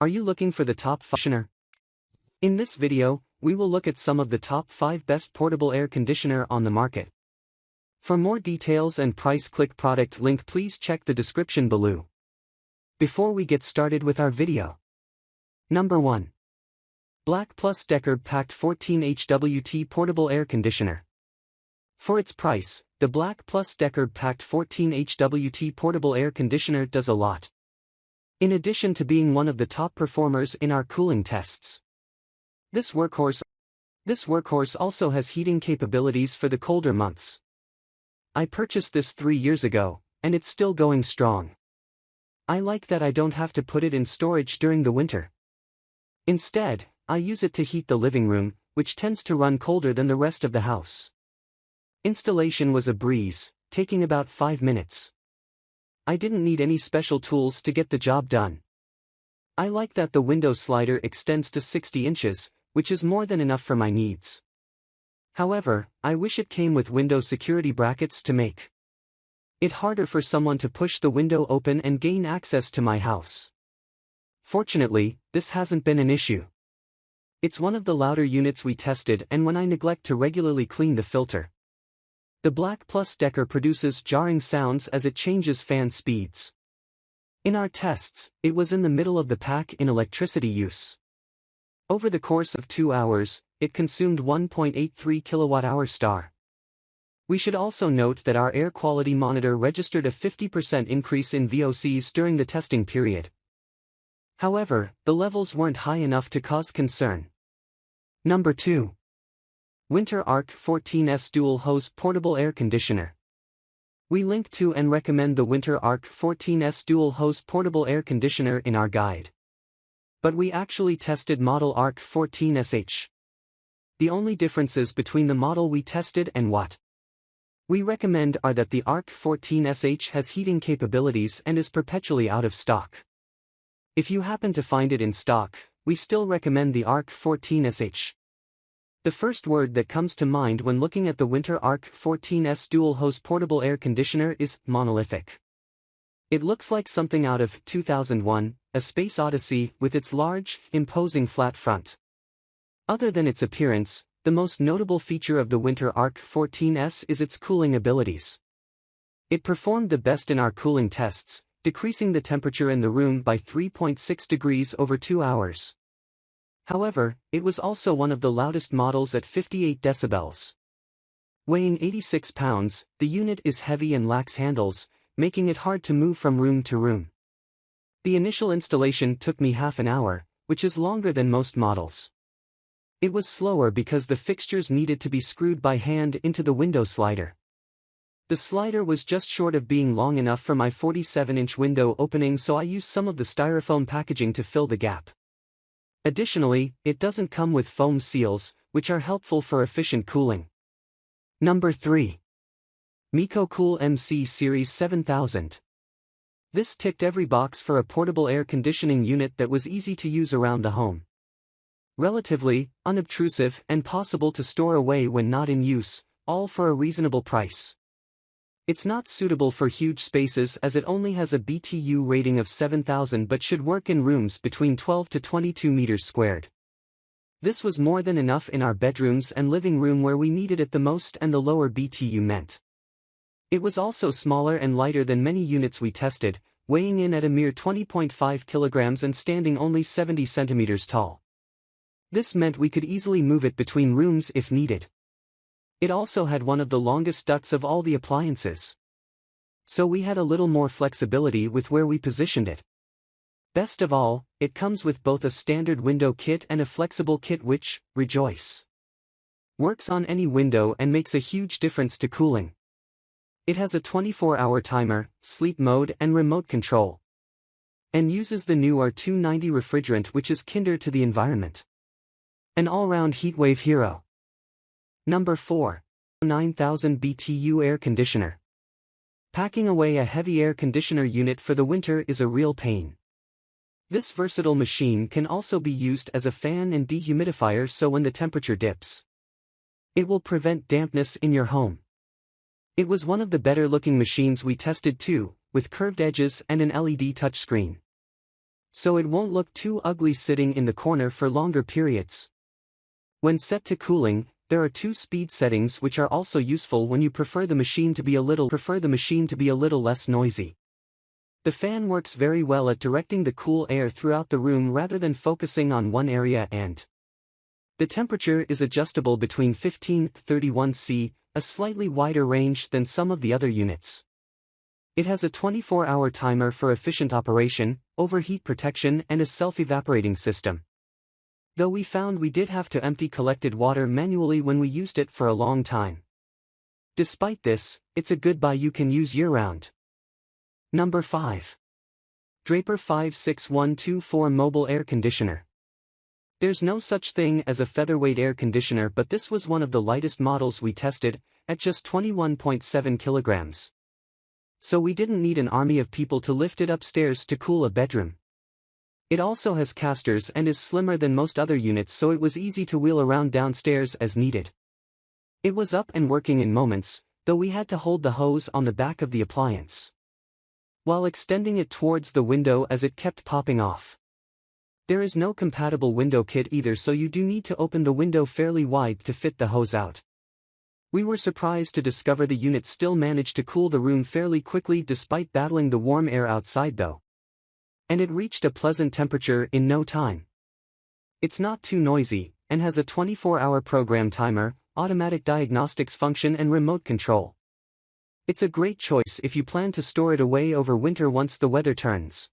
Are you looking for the top functioner? In this video, we will look at some of the top 5 best portable air conditioner on the market. For more details and price, click product link, please check the description below. Before we get started with our video. Number 1. Black+Decker Packed 14 HWT Portable Air Conditioner. For its price, the Black+Decker Packed 14 HWT Portable Air Conditioner does a lot. In addition to being one of the top performers in our cooling tests. This workhorse also has heating capabilities for the colder months. I purchased this 3 years ago, and it's still going strong. I like that I don't have to put it in storage during the winter. Instead, I use it to heat the living room, which tends to run colder than the rest of the house. Installation was a breeze, taking about 5 minutes. I didn't need any special tools to get the job done. I like that the window slider extends to 60 inches, which is more than enough for my needs. However, I wish it came with window security brackets to make it harder for someone to push the window open and gain access to my house. Fortunately, this hasn't been an issue. It's one of the louder units we tested, and when I neglect to regularly clean the filter, the Black+Decker produces jarring sounds as it changes fan speeds. In our tests, it was in the middle of the pack in electricity use. Over the course of 2 hours, it consumed 1.83 kWh. We should also note that our air quality monitor registered a 50% increase in VOCs during the testing period. However, the levels weren't high enough to cause concern. Number 2. Whynter Arc 14S Dual Hose Portable Air Conditioner. We link to and recommend the Whynter Arc 14S Dual Hose Portable Air Conditioner in our guide. But we actually tested model Arc 14SH. The only differences between the model we tested and what we recommend are that the Arc 14SH has heating capabilities and is perpetually out of stock. If you happen to find it in stock, we still recommend the Arc 14SH. The first word that comes to mind when looking at the Whynter Arc 14S Dual Hose Portable Air Conditioner is monolithic. It looks like something out of 2001, A Space Odyssey, with its large, imposing flat front. Other than its appearance, the most notable feature of the Whynter Arc 14S is its cooling abilities. It performed the best in our cooling tests, decreasing the temperature in the room by 3.6 degrees over 2 hours. However, it was also one of the loudest models at 58 decibels. Weighing 86 pounds, the unit is heavy and lacks handles, making it hard to move from room to room. The initial installation took me half an hour, which is longer than most models. It was slower because the fixtures needed to be screwed by hand into the window slider. The slider was just short of being long enough for my 47-inch window opening, so I used some of the styrofoam packaging to fill the gap. Additionally, it doesn't come with foam seals, which are helpful for efficient cooling. Number 3. MeacoCool MC Series 7000. This ticked every box for a portable air conditioning unit that was easy to use around the home. Relatively, unobtrusive, and possible to store away when not in use, all for a reasonable price. It's not suitable for huge spaces as it only has a BTU rating of 7,000 but should work in rooms between 12 to 22 meters squared. This was more than enough in our bedrooms and living room where we needed it the most, and the lower BTU meant. It was also smaller and lighter than many units we tested, weighing in at a mere 20.5 kilograms and standing only 70 centimeters tall. This meant we could easily move it between rooms if needed. It also had one of the longest ducts of all the appliances. So we had a little more flexibility with where we positioned it. Best of all, it comes with both a standard window kit and a flexible kit which, rejoice, works on any window and makes a huge difference to cooling. It has a 24-hour timer, sleep mode and remote control. And uses the new R290 refrigerant, which is kinder to the environment. An all-round heatwave hero. Number 4. 9000 BTU Air Conditioner. Packing away a heavy air conditioner unit for the winter is a real pain. This versatile machine can also be used as a fan and dehumidifier, so when the temperature dips, it will prevent dampness in your home. It was one of the better looking machines we tested too, with curved edges and an LED touchscreen. so it won't look too ugly sitting in the corner for longer periods. When set to cooling, there are 2 speed settings which are also useful when you prefer the machine to be a little less noisy. The fan works very well at directing the cool air throughout the room rather than focusing on one area, and the temperature is adjustable between 15 to 31 C, a slightly wider range than some of the other units. It has a 24-hour timer for efficient operation, overheat protection, and a self-evaporating system. Though we found we did have to empty collected water manually when we used it for a long time. Despite this, it's a good buy you can use year-round. Number 5. Draper 56124 Mobile Air Conditioner. There's no such thing as a featherweight air conditioner, but this was one of the lightest models we tested, at just 21.7 kilograms. So we didn't need an army of people to lift it upstairs to cool a bedroom. It also has casters and is slimmer than most other units, so it was easy to wheel around downstairs as needed. It was up and working in moments, though we had to hold the hose on the back of the appliance while extending it towards the window as it kept popping off. There is no compatible window kit either, so you do need to open the window fairly wide to fit the hose out. We were surprised to discover the unit still managed to cool the room fairly quickly despite battling the warm air outside though. And it reached a pleasant temperature in no time. It's not too noisy, and has a 24-hour program timer, automatic diagnostics function, and remote control. It's a great choice if you plan to store it away over winter once the weather turns.